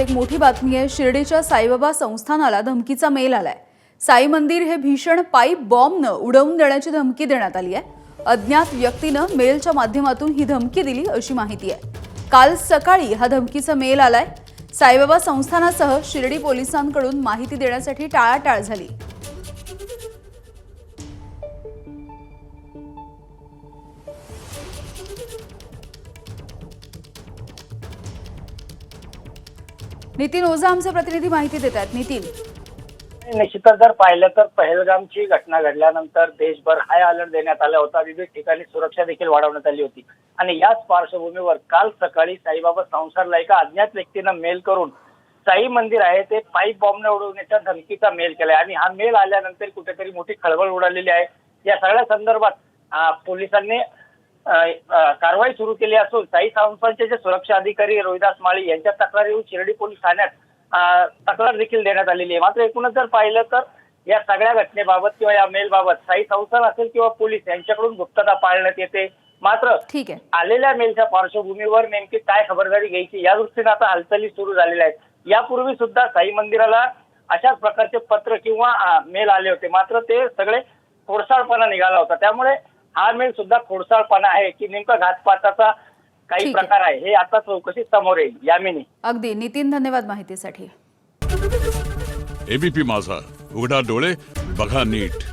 एक मोठी बातमी आहे। शिर्डीच्या साईबाबा संस्थानाला धमकीचा मेल आलाय। साई मंदिर हे भीषण पाईप बॉम्बनं उडवून देण्याची धमकी देण्यात आली आहे। अज्ञात व्यक्तीनं मेलच्या माध्यमातून ही धमकी दिली अशी माहिती आहे। काल सकाळी हा धमकीचा मेल आलाय। साईबाबा संस्थानासह शिर्डी पोलिसांकडून माहिती देण्यासाठी टाळाटाळ झाली। नितीन ओझा आमचे प्रतिनिधी माहिती देत आहेत। नितीन, निश्चितच जर पाहिलं तर पहलगामची घटना घडल्यानंतर देशभर हाय अलर्ट देण्यात आला होता। विविध ठिकाणी सुरक्षा देखील वाढवण्यात आली होती आणि याच पार्श्वभूमीवर काल सकाळी साईबाबा संस्थानला एका अज्ञात व्यक्तीनं मेल करून साई मंदिर आहे ते पाईप बॉम्बने उडवण्याच्या धमकीचा मेल केलाय आणि हा मेल आल्यानंतर कुठेतरी मोठी खळबळ उडालेली आहे। या सगळ्या संदर्भात पोलिसांनी कारवाई सुरू केली असून साई संस्थानचे जे सुरक्षा अधिकारी रोहिदास माळी यांच्या तक्रारीवर शिर्डी पोलीस ठाण्यात तक्रार देखील देण्यात आलेली आहे। मात्र एकूणच जर पाहिलं तर या सगळ्या घटनेबाबत किंवा या मेलबाबत साई संस्थान असेल किंवा पोलीस यांच्याकडून गुप्तता पाळण्यात येते। मात्र आलेल्या मेलच्या पार्श्वभूमीवर नेमकी काय खबरदारी घ्यायची या दृष्टीने आता हालचाली सुरू झालेल्या आहेत। यापूर्वी सुद्धा साई मंदिराला अशाच प्रकारचे पत्र किंवा मेल आले होते, मात्र ते सगळे खोडसाळपणा निघाला होता। त्यामुळे हा मेल सुद्धा खोडसाळपणा आहे की नेमका घातपाताचा काही प्रकार आहे हे आता चौकशी समोर येईल। यामिनी, अगदी नितीन, धन्यवाद माहितीसाठी। एबीपी माझा, उघडा डोळे बघा नीट।